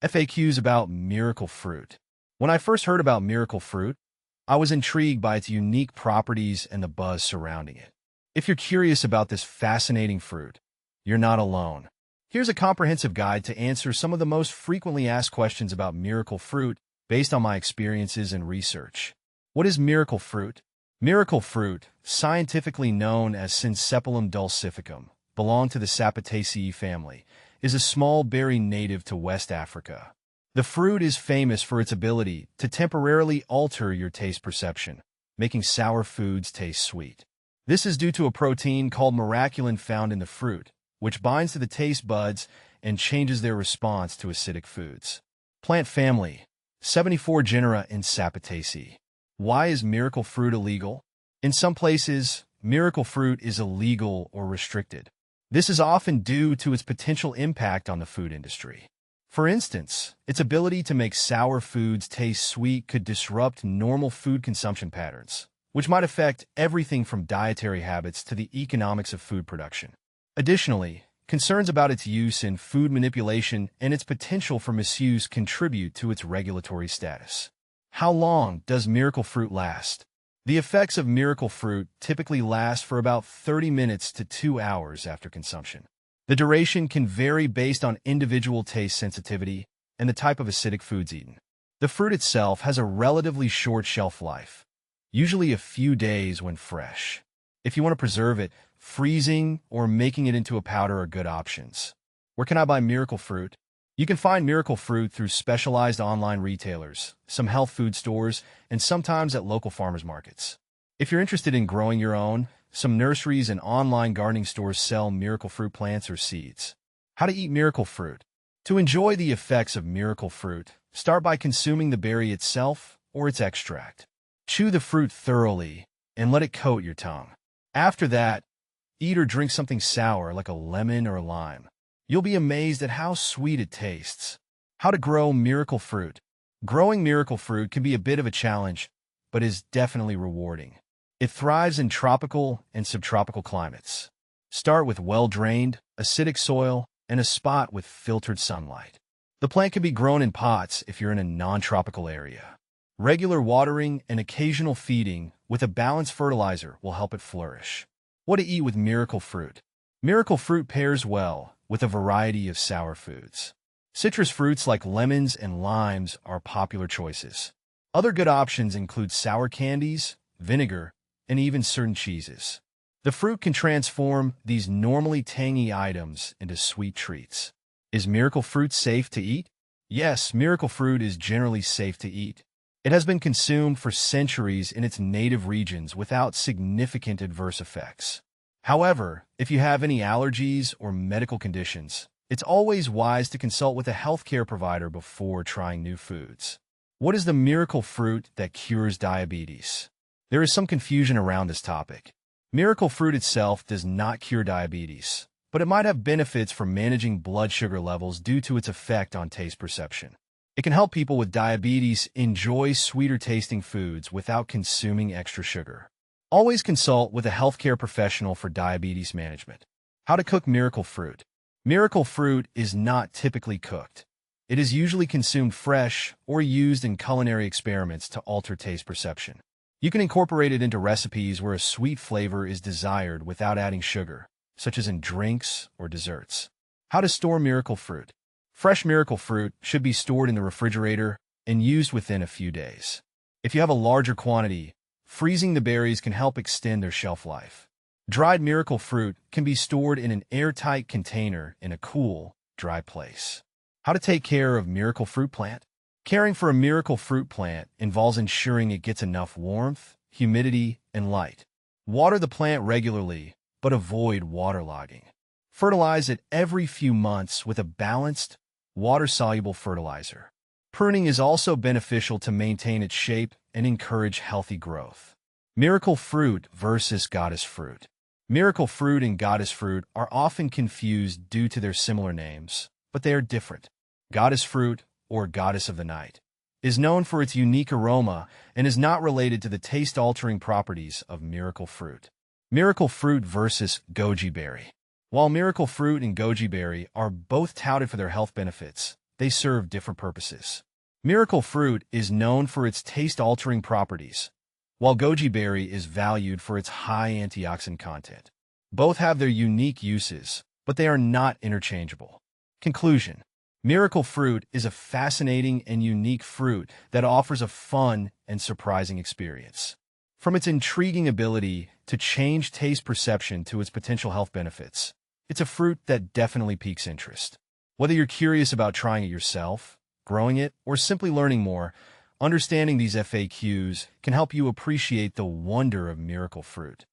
FAQs about miracle fruit. When I first heard about miracle fruit, I was intrigued by its unique properties and the buzz surrounding it. If you're curious about this fascinating fruit, you're not alone. Here's a comprehensive guide to answer some of the most frequently asked questions about miracle fruit based on my experiences and research. What is miracle fruit? Miracle fruit, scientifically known as Syncephalum dulcificum, belong to the Sapitaceae family, is a small berry native to West Africa. The fruit is famous for its ability to temporarily alter your taste perception, making sour foods taste sweet. This is due to a protein called miraculin found in the fruit, which binds to the taste buds and changes their response to acidic foods. Plant family, 74 genera in Sapitaceae. Why is miracle fruit illegal? In some places, miracle fruit is illegal or restricted. This is often due to its potential impact on the food industry. For instance, its ability to make sour foods taste sweet could disrupt normal food consumption patterns, which might affect everything from dietary habits to the economics of food production. Additionally, concerns about its use in food manipulation and its potential for misuse contribute to its regulatory status. How long does miracle fruit last? The effects of miracle fruit typically last for about 30 minutes to 2 hours after consumption. The duration can vary based on individual taste sensitivity and the type of acidic foods eaten. The fruit itself has a relatively short shelf life, usually a few days when fresh. If you want to preserve it, freezing or making it into a powder are good options. Where can I buy miracle fruit? You can find miracle fruit through specialized online retailers, some health food stores, and sometimes at local farmers markets. If you're interested in growing your own, some nurseries and online gardening stores sell miracle fruit plants or seeds. How to eat miracle fruit. To enjoy the effects of miracle fruit, start by consuming the berry itself or its extract. Chew the fruit thoroughly and let it coat your tongue. After that, eat or drink something sour like a lemon or a lime. You'll be amazed at how sweet it tastes. How to grow miracle fruit. Growing miracle fruit can be a bit of a challenge, but is definitely rewarding. It thrives in tropical and subtropical climates. Start with well-drained, acidic soil and a spot with filtered sunlight. The plant can be grown in pots if you're in a non-tropical area. Regular watering and occasional feeding with a balanced fertilizer will help it flourish. What to eat with miracle fruit. Miracle fruit pairs well with a variety of sour foods. Citrus fruits like lemons and limes are popular choices. Other good options include sour candies, vinegar, and even certain cheeses. The fruit can transform these normally tangy items into sweet treats. Is miracle fruit safe to eat? Yes, miracle fruit is generally safe to eat. It has been consumed for centuries in its native regions without significant adverse effects. However, if you have any allergies or medical conditions, it's always wise to consult with a healthcare provider before trying new foods. What is the miracle fruit that cures diabetes? There is some confusion around this topic. Miracle fruit itself does not cure diabetes, but it might have benefits for managing blood sugar levels due to its effect on taste perception. It can help people with diabetes enjoy sweeter tasting foods without consuming extra sugar. Always consult with a healthcare professional for diabetes management. How to cook miracle fruit. Miracle fruit is not typically cooked. It is usually consumed fresh or used in culinary experiments to alter taste perception. You can incorporate it into recipes where a sweet flavor is desired without adding sugar, such as in drinks or desserts. How to store miracle fruit. Fresh miracle fruit should be stored in the refrigerator and used within a few days. If you have a larger quantity, freezing the berries can help extend their shelf life. Dried miracle fruit can be stored in an airtight container in a cool, dry place. How to take care of miracle fruit plant. Caring for a miracle fruit plant involves ensuring it gets enough warmth, humidity, and light. Water the plant regularly, but avoid waterlogging. Fertilize it every few months with a balanced, water-soluble fertilizer. Pruning is also beneficial to maintain its shape and encourage healthy growth. Miracle fruit versus goddess fruit. Miracle fruit and goddess fruit are often confused due to their similar names, but they are different. Goddess fruit, or goddess of the night, is known for its unique aroma and is not related to the taste-altering properties of miracle fruit. Miracle fruit versus goji berry. While miracle fruit and goji berry are both touted for their health benefits, they serve different purposes. Miracle fruit is known for its taste-altering properties, while goji berry is valued for its high antioxidant content. Both have their unique uses, but they are not interchangeable. Conclusion: miracle fruit is a fascinating and unique fruit that offers a fun and surprising experience. From its intriguing ability to change taste perception to its potential health benefits, it's a fruit that definitely piques interest. Whether you're curious about trying it yourself, growing it, or simply learning more, understanding these FAQs can help you appreciate the wonder of miracle fruit.